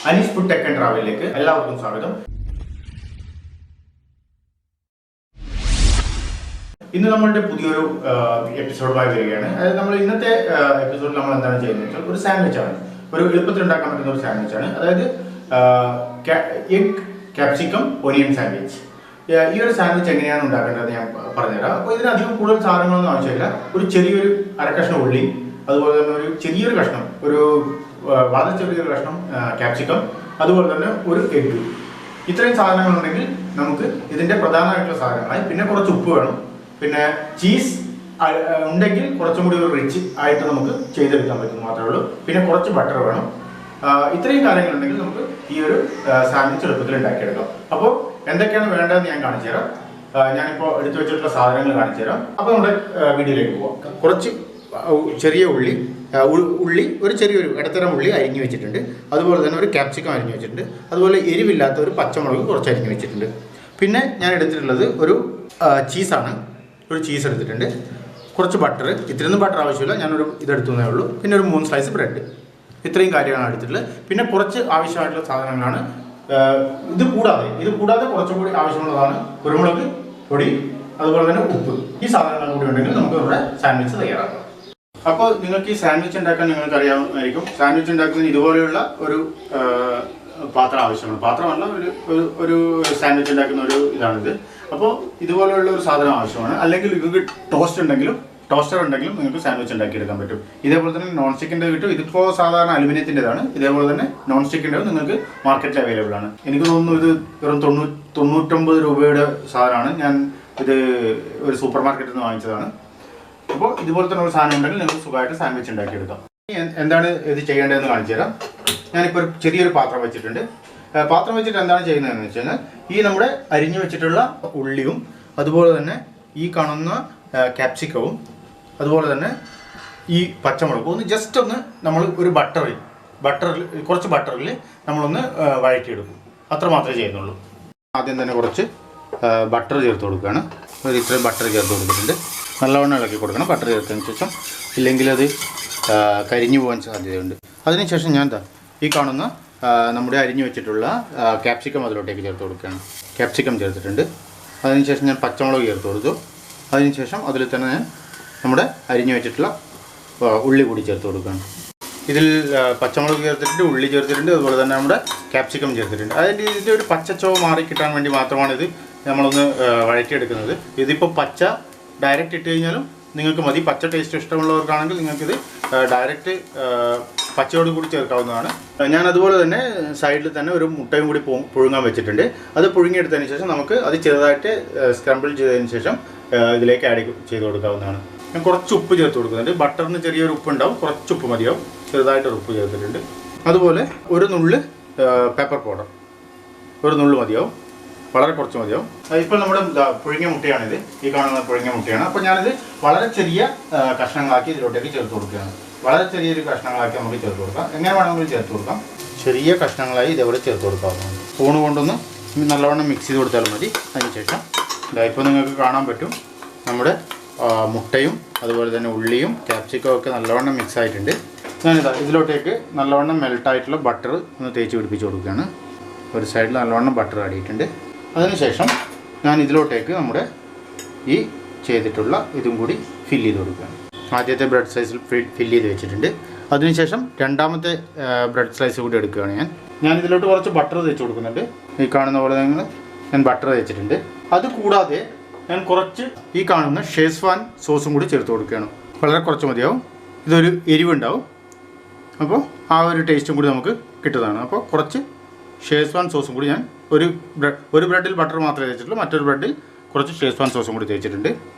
Anees food tech and ട്രാവലിലേക്ക് എല്ലാവർക്കും സ്വാഗതം. ഇന്ന് നമ്മളുടെ പുതിയൊരു എപ്പിസോഡുമായി വരികയാണ്. അതായത് നമ്മൾ ഇന്നത്തെ എപ്പിസോഡിൽ നമ്മൾ എന്താണ് ചെയ്യുന്നത് വെച്ചാൽ ഒരു സാൻഡ്വിച്ച് ആണ്, ഒരു എളുപ്പത്തിൽ ഉണ്ടാക്കാൻ പറ്റുന്ന ഒരു സാൻഡ്വിച്ച് ആണ്. അതായത് എഗ് ക്യാപ്സിക്കം ഒനിയൻ സാൻഡ്വിച്ച്. ഈ ഒരു സാൻഡ്വിച്ച് എങ്ങനെയാണ് ഉണ്ടാക്കേണ്ടത് ഞാൻ പറഞ്ഞുതരാം. അപ്പോൾ ഇതിനധികം കൂടുതൽ സാധനങ്ങളൊന്നും ആവശ്യമില്ല. ഒരു ചെറിയൊരു അരക്കഷ്ണം ഉള്ളി, അതുപോലെ തന്നെ ഒരു ചെറിയൊരു കഷ്ണം, ഒരു വളരെ ചെറിയൊരു കഷ്ണം ക്യാപ്സിക്കം, അതുപോലെ തന്നെ ഒരു എഗ്. ഇത്രയും സാധനങ്ങളുണ്ടെങ്കിൽ നമുക്ക് ഇതിൻ്റെ പ്രധാനമായിട്ടുള്ള സാധനങ്ങളായി. പിന്നെ കുറച്ച് ഉപ്പ് വേണം, പിന്നെ ചീസ് ഉണ്ടെങ്കിൽ കുറച്ചും കൂടി ഒരു റിച്ച് ആയിട്ട് നമുക്ക് ചെയ്തെടുക്കാൻ പറ്റും മാത്രമേ ഉള്ളൂ. പിന്നെ കുറച്ച് ബട്ടർ വേണം. ഇത്രയും കാര്യങ്ങളുണ്ടെങ്കിൽ നമുക്ക് ഈ ഒരു സാൻഡ്വിച്ച് എളുപ്പത്തിൽ ഉണ്ടാക്കിയെടുക്കാം. അപ്പോൾ എന്തൊക്കെയാണ് വേണ്ടതെന്ന് ഞാൻ കാണിച്ചു തരാം. ഞാനിപ്പോൾ എടുത്തു വെച്ചിട്ടുള്ള സാധനങ്ങൾ കാണിച്ചു തരാം. അപ്പോൾ നമ്മുടെ വീഡിയോയിലേക്ക് പോകാം. കുറച്ച് ചെറിയ ഉള്ളി ഒരു ചെറിയൊരു ഇടത്തരം ഉള്ളി അരിഞ്ഞു വെച്ചിട്ടുണ്ട്. അതുപോലെ തന്നെ ഒരു ക്യാപ്സിക്കം അരിഞ്ഞു വെച്ചിട്ടുണ്ട്. അതുപോലെ എരിവില്ലാത്ത ഒരു പച്ചമുളക് കുറച്ച് അരിഞ്ഞു വെച്ചിട്ടുണ്ട്. പിന്നെ ഞാൻ എടുത്തിട്ടുള്ളത് ഒരു ചീസാണ്. ഒരു ചീസ് എടുത്തിട്ടുണ്ട്. കുറച്ച് ബട്ടർ, ഇത്രയൊന്നും ബട്ടർ ആവശ്യമില്ല, ഞാനൊരു ഇതെടുത്തേ ഉള്ളൂ. പിന്നെ ഒരു 3 സ്ലൈസ് ബ്രെഡ്. ഇത്രയും കാര്യങ്ങളാണ് എടുത്തിട്ടുള്ളത്. പിന്നെ കുറച്ച് ആവശ്യമായിട്ടുള്ള സാധനങ്ങളാണ്. ഇത് കൂടാതെ കുറച്ചും കൂടി ആവശ്യമുള്ളതാണ് കുരുമുളക് പൊടി, അതുപോലെ തന്നെ ഉപ്പ്. ഈ സാധനങ്ങൾ കൂടി ഉണ്ടെങ്കിൽ നമുക്ക് ഇവിടെ സാൻഡ്വിച്ച് തയ്യാറാക്കാം. അപ്പോൾ നിങ്ങൾക്ക് ഈ സാൻഡ്വിച്ച് ഉണ്ടാക്കാൻ നിങ്ങൾക്ക് അറിയാമായിരിക്കും. സാൻഡ്വിച്ച് ഉണ്ടാക്കുന്നതിന് ഇതുപോലെയുള്ള ഒരു പാത്രം ആവശ്യമാണ്. പാത്രമല്ല, ഒരു സാൻഡ്വിച്ച് ഉണ്ടാക്കുന്ന ഒരു ഇതാണിത്. അപ്പോൾ ഇതുപോലെയുള്ള ഒരു സാധനം ആവശ്യമാണ്. അല്ലെങ്കിൽ നിങ്ങൾക്ക് ടോസ്റ്റർ ഉണ്ടെങ്കിലും നിങ്ങൾക്ക് സാൻഡ്വിച്ച് ഉണ്ടാക്കിയെടുക്കാൻ പറ്റും. ഇതേപോലെ തന്നെ നോൺ സ്റ്റിക്കിൻ്റെ കിട്ടും. ഇതിപ്പോൾ സാധാരണ അലുമിനിയത്തിൻ്റെതാണ്. ഇതേപോലെ തന്നെ നോൺ സ്റ്റിക്കിൻ്റെ നിങ്ങൾക്ക് മാർക്കറ്റിൽ അവൈലബിൾ ആണ്. എനിക്ക് തോന്നുന്നു ഇത് വെറും 99 രൂപയുടെ സാധനമാണ്. ഞാൻ ഇത് ഒരു സൂപ്പർ മാർക്കറ്റിൽ നിന്ന് വാങ്ങിച്ചതാണ്. അപ്പോൾ ഇതുപോലെ തന്നെ ഒരു സാധനം ഉണ്ടെങ്കിൽ നിങ്ങൾക്ക് സുഖമായിട്ട് സാൻഡ്വിച്ച് ഉണ്ടാക്കിയെടുക്കാം. എന്താണ് ഇത് ചെയ്യേണ്ടതെന്ന് കാണിച്ചു തരാം. ഞാനിപ്പോൾ ഒരു ചെറിയൊരു പാത്രം വെച്ചിട്ടുണ്ട്. പാത്രം വെച്ചിട്ട് എന്താണ് ചെയ്യുന്നതെന്ന് വെച്ച് കഴിഞ്ഞാൽ ഈ നമ്മുടെ അരിഞ്ഞു വെച്ചിട്ടുള്ള ഉള്ളിയും, അതുപോലെ തന്നെ ഈ കാണുന്ന ക്യാപ്സിക്കവും, അതുപോലെ തന്നെ ഈ പച്ചമുളകും ഒന്ന് ജസ്റ്റ് ഒന്ന് നമ്മൾ ഒരു കുറച്ച് ബട്ടറിൽ നമ്മളൊന്ന് വഴറ്റിയെടുക്കും. അത്ര മാത്രമേ ചെയ്യുന്നുള്ളൂ. ആദ്യം തന്നെ കുറച്ച് ബട്ടർ ചേർത്ത് കൊടുക്കുകയാണ്. ഒരു ഇത്രയും ബട്ടർ ചേർത്ത് കൊടുത്തിട്ടുണ്ട്. നല്ലവണ്ണം ഇളക്കി കൊടുക്കണം ബട്ടർ ചേർത്തതിന് ശേഷം, ഇല്ലെങ്കിൽ അത് കരിഞ്ഞു പോകാൻ സാധ്യതയുണ്ട്. അതിനുശേഷം ഞാൻ ഈ കാണുന്ന നമ്മുടെ അരിഞ്ഞു വെച്ചിട്ടുള്ള ക്യാപ്സിക്കം അതിലോട്ടേക്ക് ചേർത്ത് കൊടുക്കുകയാണ്. ക്യാപ്സിക്കം ചേർത്തിട്ടുണ്ട്. അതിനുശേഷം ഞാൻ പച്ചമുളക് ചേർത്ത് കൊടുത്തു. അതിനുശേഷം അതിൽ തന്നെ ഞാൻ നമ്മുടെ അരിഞ്ഞു വെച്ചിട്ടുള്ള ഉള്ളി കൂടി ചേർത്ത് കൊടുക്കുകയാണ്. ഇതിൽ പച്ചമുളക് ചേർത്തിട്ടുണ്ട്, ഉള്ളി ചേർത്തിട്ടുണ്ട്, അതുപോലെ തന്നെ നമ്മുടെ ക്യാപ്സിക്കം ചേർത്തിട്ടുണ്ട്. ഇതിൻ്റെ ഒരു പച്ചച്ചോവ് മാറി കിട്ടാൻ വേണ്ടി മാത്രമാണ് ഇത് നമ്മളൊന്ന് വഴറ്റിയെടുക്കുന്നത്. ഇതിപ്പോൾ പച്ച ഡയറക്റ്റ് ഇട്ട് കഴിഞ്ഞാലും നിങ്ങൾക്ക് മതി. പച്ച ടേസ്റ്റ് ഇഷ്ടമുള്ളവർക്കാണെങ്കിൽ നിങ്ങൾക്കിത് ഡയറക്റ്റ് പച്ചയോട് കൂടി ചേർക്കാവുന്നതാണ്. ഞാൻ അതുപോലെ തന്നെ സൈഡിൽ തന്നെ ഒരു മുട്ടയും കൂടി പുഴുങ്ങാൻ വെച്ചിട്ടുണ്ട്. അത് പുഴുങ്ങിയെടുത്തതിന് ശേഷം നമുക്ക് അത് ചെറുതായിട്ട് സ്ക്രംബിൾ ചെയ്തതിന് ശേഷം ഇതിലേക്ക് ആഡ് ചെയ്ത് കൊടുക്കാവുന്നതാണ്. ഞാൻ കുറച്ച് ഉപ്പ് ചേർത്ത് കൊടുക്കുന്നുണ്ട്. ബട്ടറിന് ചെറിയൊരു ഉപ്പ് ഉണ്ടാവും, കുറച്ച് ഉപ്പ് മതിയാവും. ചെറുതായിട്ടൊരു ഉപ്പ് ചേർത്തിട്ടുണ്ട്. അതുപോലെ ഒരു നുള്ള് പെപ്പർ പൗഡർ, ഒരു നുള്ള് മതിയാവും, വളരെ കുറച്ച് മതിയാവും. ഇപ്പോൾ നമ്മുടെ പുഴുങ്ങിയ മുട്ടയാണിത്. ഈ കാണുന്ന പുഴുങ്ങിയ മുട്ടയാണ്. അപ്പോൾ ഞാനിത് വളരെ ചെറിയ കഷ്ണങ്ങളാക്കി ഇതിലോട്ടേക്ക് ചേർത്ത് കൊടുക്കുകയാണ്. വളരെ ചെറിയൊരു കഷ്ണങ്ങളാക്കി നമുക്ക് ചേർത്ത് കൊടുക്കാം. എങ്ങനെ വേണമെങ്കിലും ചേർത്ത് കൊടുക്കാം. ചെറിയ കഷ്ണങ്ങളായി ഇതേപോലെ ചേർത്ത് കൊടുക്കാവുന്നതാണ്. സ്പൂൺ കൊണ്ടൊന്ന് നല്ലവണ്ണം മിക്സ് ചെയ്ത് കൊടുത്താൽ മതി. അതിനുശേഷം ഇപ്പോൾ നിങ്ങൾക്ക് കാണാൻ പറ്റും നമ്മുടെ മുട്ടയും അതുപോലെ തന്നെ ഉള്ളിയും ക്യാപ്സിക്കവും ഒക്കെ നല്ലവണ്ണം മിക്സ് ആയിട്ടുണ്ട്. ഞാനിതാ ഇതിലോട്ടേക്ക് നല്ലവണ്ണം മെൽട്ടായിട്ടുള്ള ബട്ടർ ഒന്ന് തേച്ച് പിടിപ്പിച്ച് കൊടുക്കുകയാണ്. ഒരു സൈഡിൽ നല്ലവണ്ണം ബട്ടർ ആടിയിട്ടുണ്ട്. അതിനുശേഷം ഞാൻ ഇതിലോട്ടേക്ക് നമ്മുടെ ഈ ചെയ്തിട്ടുള്ള ഇതും കൂടി ഫില്ല് ചെയ്ത് കൊടുക്കുകയാണ്. ആദ്യത്തെ ബ്രെഡ് സ്ലൈസിൽ ഫില്ല് ചെയ്ത് വെച്ചിട്ടുണ്ട്. അതിനുശേഷം രണ്ടാമത്തെ ബ്രെഡ് സ്ലൈസ് കൂടി എടുക്കുകയാണ്. ഞാൻ ഇതിലോട്ട് കുറച്ച് ബട്ടർ തേച്ച് കൊടുക്കുന്നുണ്ട്. ഈ കാണുന്ന പോലെ ഞാൻ ബട്ടർ തേച്ചിട്ടുണ്ട്. അതുകൂടാതെ ഞാൻ കുറച്ച് ഈ കാണുന്ന ഷേസ്വാൻ സോസും കൂടി ചേർത്ത് കൊടുക്കുകയാണ്. വളരെ കുറച്ച് മതിയാവും. ഇതൊരു എരിവുണ്ടാവും. അപ്പോൾ ആ ഒരു ടേസ്റ്റും കൂടി നമുക്ക് കിട്ടുന്നതാണ്. അപ്പോൾ കുറച്ച് ഷേസ്വാൻ സോസും കൂടി ഞാൻ ഒരു ബ്രെഡിൽ ബട്ടർ മാത്രമേ തേച്ചിട്ടുള്ളൂ, മറ്റൊരു ബ്രെഡിൽ കുറച്ച് ഷേസ്വാൻ സോസും കൂടി തേച്ചിട്ടുണ്ട്.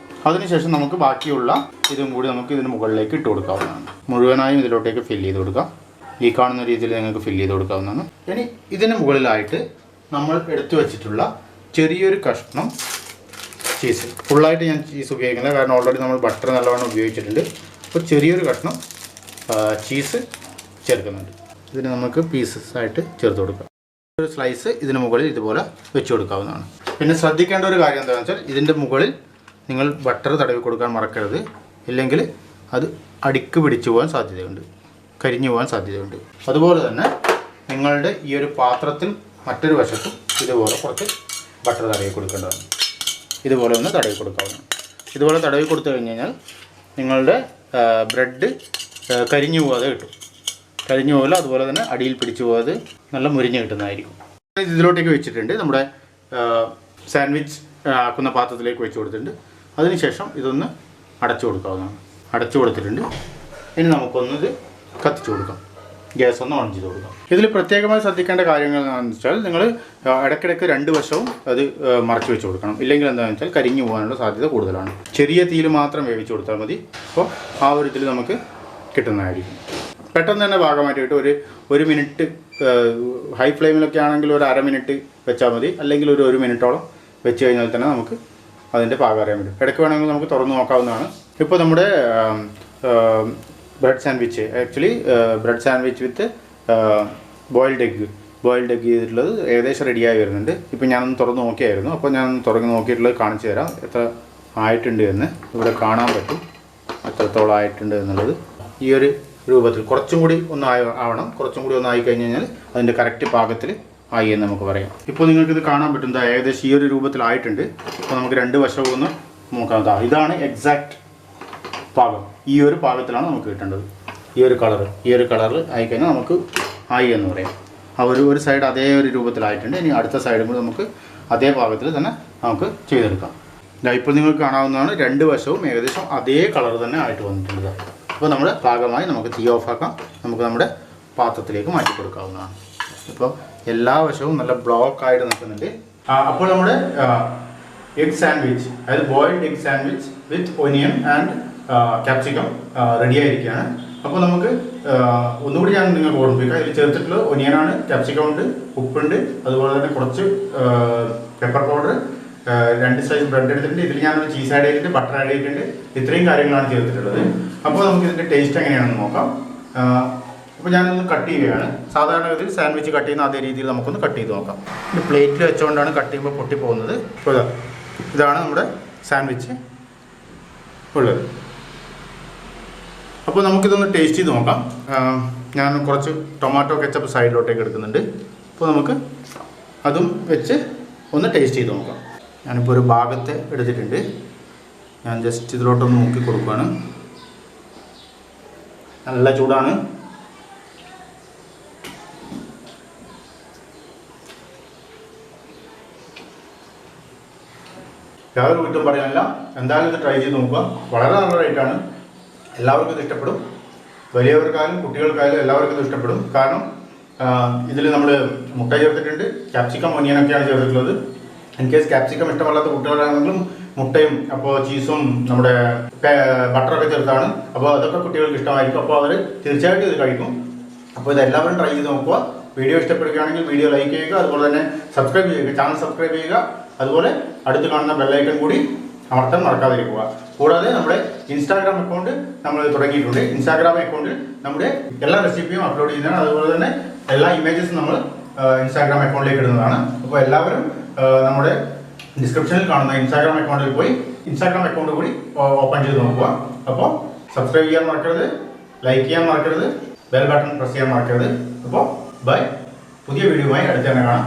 അതിനുശേഷം നമുക്ക് ബാക്കിയുള്ള ഇതും കൂടി നമുക്ക് ഇതിന് മുകളിലേക്ക് ഇട്ട് കൊടുക്കാവുന്നതാണ്. മുഴുവനായും ഇതിലോട്ടേക്ക് ഫില്ല് ചെയ്ത് കൊടുക്കാം. ഈ കാണുന്ന രീതിയിൽ നിങ്ങൾക്ക് ഫില്ല് ചെയ്ത് കൊടുക്കാവുന്നതാണ്. ഇനി ഇതിന് മുകളിലായിട്ട് നമ്മൾ എടുത്തു വെച്ചിട്ടുള്ള ചെറിയൊരു കഷ്ണം ചീസ്, ഫുള്ളായിട്ട് ഞാൻ ചീസ് ഉപയോഗിക്കുന്നില്ല, കാരണം ഓൾറെഡി നമ്മൾ ബട്ടർ നല്ലവണ്ണം ഉപയോഗിച്ചിട്ടുണ്ട്. അപ്പോൾ ചെറിയൊരു കഷ്ണം ചീസ് ചേർക്കുന്നുണ്ട്. ഇതിന് നമുക്ക് പീസസ് ആയിട്ട് ചേർത്ത് കൊടുക്കാം. ഒരു സ്ലൈസ് ഇതിന് മുകളിൽ ഇതുപോലെ വെച്ച് കൊടുക്കാവുന്നതാണ്. പിന്നെ ശ്രദ്ധിക്കേണ്ട ഒരു കാര്യം എന്താണെന്ന് വെച്ചാൽ ഇതിൻ്റെ മുകളിൽ നിങ്ങൾ ബട്ടർ തടവി കൊടുക്കാൻ മറക്കരുത്. ഇല്ലെങ്കിൽ അത് അടിക്ക് പിടിച്ചു പോകാൻ സാധ്യതയുണ്ട്, കരിഞ്ഞു പോകാൻ സാധ്യതയുണ്ട്. അതുപോലെ തന്നെ നിങ്ങളുടെ ഈ ഒരു പാത്രത്തിൽ മറ്റൊരു വശത്തും ഇതുപോലെ കുറച്ച് ബട്ടർ തടവി കൊടുക്കേണ്ടതാണ്. ഇതുപോലെ ഒന്ന് തടവി കൊടുക്കാവുന്നതാണ്. ഇതുപോലെ തടവി കൊടുത്തു കഴിഞ്ഞ് കഴിഞ്ഞാൽ നിങ്ങളുടെ ബ്രെഡ് കരിഞ്ഞു പോകാതെ കിട്ടും. കരിഞ്ഞു പോകില്ല, അതുപോലെ തന്നെ അടിയിൽ പിടിച്ചു പോകാതെ നല്ല മുരിഞ്ഞ് കിട്ടുന്നതായിരിക്കും. ഇതിലോട്ടേക്ക് വെച്ചിട്ടുണ്ട്, നമ്മുടെ സാൻഡ്വിച്ച് ആക്കുന്ന പാത്രത്തിലേക്ക് വെച്ച് കൊടുത്തിട്ടുണ്ട്. അതിനുശേഷം ഇതൊന്ന് അടച്ചു കൊടുക്കാവുന്നതാണ്. അടച്ചു കൊടുത്തിട്ടുണ്ട്. ഇനി നമുക്കൊന്നത് കത്തിച്ചു കൊടുക്കാം. ഗ്യാസ് ഒന്ന് ഓൺ ചെയ്ത് കൊടുക്കാം. ഇതിൽ പ്രത്യേകമായി ശ്രദ്ധിക്കേണ്ട കാര്യങ്ങൾ എന്താണെന്ന് വെച്ചാൽ നിങ്ങൾ ഇടയ്ക്കിടയ്ക്ക് രണ്ട് വശവും അത് മറച്ചു വെച്ച് കൊടുക്കണം. ഇല്ലെങ്കിൽ എന്താണെന്ന് വെച്ചാൽ കരിഞ്ഞു പോകാനുള്ള സാധ്യത കൂടുതലാണ്. ചെറിയ തീയിൽ മാത്രം വേവിച്ച് കൊടുത്താൽ മതി. അപ്പോൾ ആ ഒരു ഇതിൽ നമുക്ക് കിട്ടുന്നതായിരിക്കും. പെട്ടെന്ന് തന്നെ ഭാഗമായിട്ട് ഒരു മിനിറ്റ് ഹൈ ഫ്ലെയിമിലൊക്കെ ആണെങ്കിൽ ഒരു അര മിനിറ്റ് വെച്ചാൽ മതി. അല്ലെങ്കിൽ ഒരു മിനിറ്റോളം വെച്ച് കഴിഞ്ഞാൽ തന്നെ നമുക്ക് അതിൻ്റെ പാകം അറിയാൻ പറ്റും. ഇടയ്ക്ക് വേണമെങ്കിൽ നമുക്ക് തുറന്ന് നോക്കാവുന്നതാണ്. ഇപ്പോൾ നമ്മുടെ bread sandwich, actually bread sandwich with boiled egg ചെയ്തിട്ടുള്ളത് ഏകദേശം റെഡിയായി വരുന്നുണ്ട്. ഇപ്പോൾ ഞാനൊന്ന് തുറന്ന് നോക്കിയായിരുന്നു. അപ്പോൾ ഞാൻ തുറന്ന് നോക്കിയിട്ടുള്ളത് കാണിച്ചു തരാം എത്ര ആയിട്ടുണ്ട് എന്ന്. ഇവിടെ കാണാൻ പറ്റും എത്രത്തോളം ആയിട്ടുണ്ട് എന്നുള്ളത്. ഈ ഒരു രൂപത്തിൽ കുറച്ചും കൂടി ഒന്ന് ആവണം. കുറച്ചും കൂടി ഒന്ന് ആയി കഴിഞ്ഞ് കഴിഞ്ഞാൽ അതിൻ്റെ കറക്റ്റ് പാകത്തിൽ ആയി എന്ന് നമുക്ക് പറയാം. ഇപ്പോൾ നിങ്ങൾക്കിത് കാണാൻ പറ്റും, ഏകദേശം ഈ ഒരു രൂപത്തിലായിട്ടുണ്ട്. അപ്പോൾ നമുക്ക് രണ്ട് വശവും ഒന്ന് നോക്കാം. ഇതാണ് എക്സാക്റ്റ് പാകം. ഈ ഒരു പാകത്തിലാണ് നമുക്ക് കിട്ടേണ്ടത്. ഈ ഒരു കളറിൽ ആയിക്കഴിഞ്ഞാൽ നമുക്ക് ആയി എന്ന് പറയാം. ആ ഒരു സൈഡ് അതേ ഒരു രൂപത്തിലായിട്ടുണ്ട്. ഇനി അടുത്ത സൈഡും കൂടി നമുക്ക് അതേ പാകത്തിൽ തന്നെ നമുക്ക് ചെയ്തെടുക്കാം. ഇപ്പോൾ നിങ്ങൾക്ക് കാണാവുന്നതാണ്, രണ്ട് വശവും ഏകദേശം അതേ കളർ തന്നെ ആയിട്ട് വന്നിട്ടുണ്ട്. അപ്പോൾ നമ്മുടെ പാകമായി നമുക്ക് തീ ഓഫാക്കാം. നമുക്ക് നമ്മുടെ പാത്രത്തിലേക്ക് മാറ്റി കൊടുക്കാവുന്നതാണ്. ഇപ്പോൾ എല്ലാ വശവും നല്ല ബ്ലോക്ക് ആയിട്ട് നിൽക്കുന്നുണ്ട്. അപ്പോൾ നമ്മുടെ എഗ് സാൻഡ്വിച്ച്, അതായത് boiled egg sandwich with onion and capsicum ready ആയിരിക്കുകയാണ്. അപ്പോൾ നമുക്ക് ഒന്നുകൂടി ഞാൻ നിങ്ങൾക്ക് ഓർമ്മിപ്പിക്കാം. ഇതിൽ ചേർത്തിട്ടുള്ളത് ഒനിയനാണ്, ക്യാപ്സിക്കം ഉണ്ട്, ഉപ്പുണ്ട്, അതുപോലെ തന്നെ കുറച്ച് പെപ്പർ പൗഡർ, 2 സ്ലൈസ് ബ്രെഡ് എടുത്തിട്ടുണ്ട്. ഇതിൽ ഞാനൊരു ചീസ് ആഡ് ചെയ്തിട്ടുണ്ട്, ബട്ടർ ആഡ് ചെയ്തിട്ടുണ്ട്. ഇത്രയും കാര്യങ്ങളാണ് ചേർത്തിട്ടുള്ളത്. അപ്പോൾ നമുക്ക് ഇതിൻ്റെ ടേസ്റ്റ് എങ്ങനെയാണെന്ന് നോക്കാം. അപ്പോൾ ഞാനൊന്ന് കട്ട് ചെയ്യുകയാണ്. സാധാരണഗതിയിൽ സാൻഡ്വിച്ച് കട്ട് ചെയ്യുന്ന അതേ രീതിയിൽ നമുക്കൊന്ന് കട്ട് ചെയ്ത് നോക്കാം. ഇത് പ്ലേറ്റിൽ വെച്ചുകൊണ്ടാണ് കട്ട് ചെയ്യുമ്പോൾ പൊട്ടിപ്പോകുന്നത്. അപ്പോൾ ഇതാണ് നമ്മുടെ സാൻഡ്വിച്ച് ഉള്ളത്. അപ്പോൾ നമുക്കിതൊന്ന് ടേസ്റ്റ് ചെയ്ത് നോക്കാം. ഞാൻ കുറച്ച് ടൊമാറ്റോ കെച്ചപ്പ് സൈഡിലോട്ടേക്ക് എടുക്കുന്നുണ്ട്. അപ്പോൾ നമുക്ക് അതും വെച്ച് ഒന്ന് ടേസ്റ്റ് ചെയ്ത് നോക്കാം. ഞാനിപ്പോൾ ഒരു ഭാഗത്തെ എടുത്തിട്ടുണ്ട്. ഞാൻ ജസ്റ്റ് ഇതിലോട്ടൊന്ന് നോക്കി കൊടുക്കുകയാണ്. നല്ല ചൂടാണ്. യാതൊരു കുറ്റം പറയാനില്ല. എന്തായാലും ഇത് ട്രൈ ചെയ്ത് നോക്കുക. വളരെ നല്ല റേറ്റാണ്. എല്ലാവർക്കും ഇത് ഇഷ്ടപ്പെടും. വലിയവർക്കായാലും കുട്ടികൾക്കായാലും എല്ലാവർക്കും ഇത് ഇഷ്ടപ്പെടും. കാരണം ഇതിൽ നമ്മൾ മുട്ട ചേർത്തിട്ടുണ്ട്, ക്യാപ്സിക്കം ഒനിയനൊക്കെയാണ് ചേർത്തിട്ടുള്ളത്. ഇൻ കേസ് ക്യാപ്സിക്കം ഇഷ്ടമല്ലാത്ത കുട്ടികളാണെങ്കിലും മുട്ടയും അപ്പോൾ ചീസും നമ്മുടെ ബട്ടറൊക്കെ ചേർത്താണ്. അപ്പോൾ അതൊക്കെ കുട്ടികൾക്ക് ഇഷ്ടമായിരിക്കും. അപ്പോൾ അവർ തീർച്ചയായിട്ടും ഇത് കഴിക്കും. അപ്പോൾ ഇതെല്ലാവരും ട്രൈ ചെയ്ത് നോക്കുക. വീഡിയോ ഇഷ്ടപ്പെടുകയാണെങ്കിൽ വീഡിയോ ലൈക്ക് ചെയ്യുക, അതുപോലെ തന്നെ സബ്സ്ക്രൈബ് ചെയ്യുക, ചാനൽ സബ്സ്ക്രൈബ് ചെയ്യുക. അതുപോലെ അടുത്ത് കാണുന്ന ബെല്ലൈക്കൺ കൂടി അമർത്താൻ മറക്കാതിരിക്കുക. കൂടാതെ നമ്മുടെ ഇൻസ്റ്റാഗ്രാം അക്കൗണ്ട് നമ്മൾ തുടങ്ങിയിട്ടുണ്ട്. ഇൻസ്റ്റാഗ്രാം അക്കൗണ്ടിൽ നമ്മുടെ എല്ലാ റെസിപ്പിയും അപ്ലോഡ് ചെയ്യുന്നതാണ്. അതുപോലെ തന്നെ എല്ലാ ഇമേജസും നമ്മൾ ഇൻസ്റ്റാഗ്രാം അക്കൗണ്ടിലേക്ക് ഇടുന്നതാണ്. അപ്പോൾ എല്ലാവരും നമ്മുടെ ഡിസ്ക്രിപ്ഷനിൽ കാണുന്ന ഇൻസ്റ്റാഗ്രാം അക്കൗണ്ടിൽ പോയി ഇൻസ്റ്റാഗ്രാം അക്കൗണ്ട് കൂടി ഓപ്പൺ ചെയ്ത് നോക്കുക. അപ്പോൾ സബ്സ്ക്രൈബ് ചെയ്യാൻ മറക്കരുത്, ലൈക്ക് ചെയ്യാൻ മറക്കരുത്, ബെൽ ബട്ടൺ പ്രസ് ചെയ്യാൻ മറക്കരുത്. അപ്പോൾ ബൈ. പുതിയ വീഡിയോയുമായി അടുത്ത് തന്നെ കാണാം.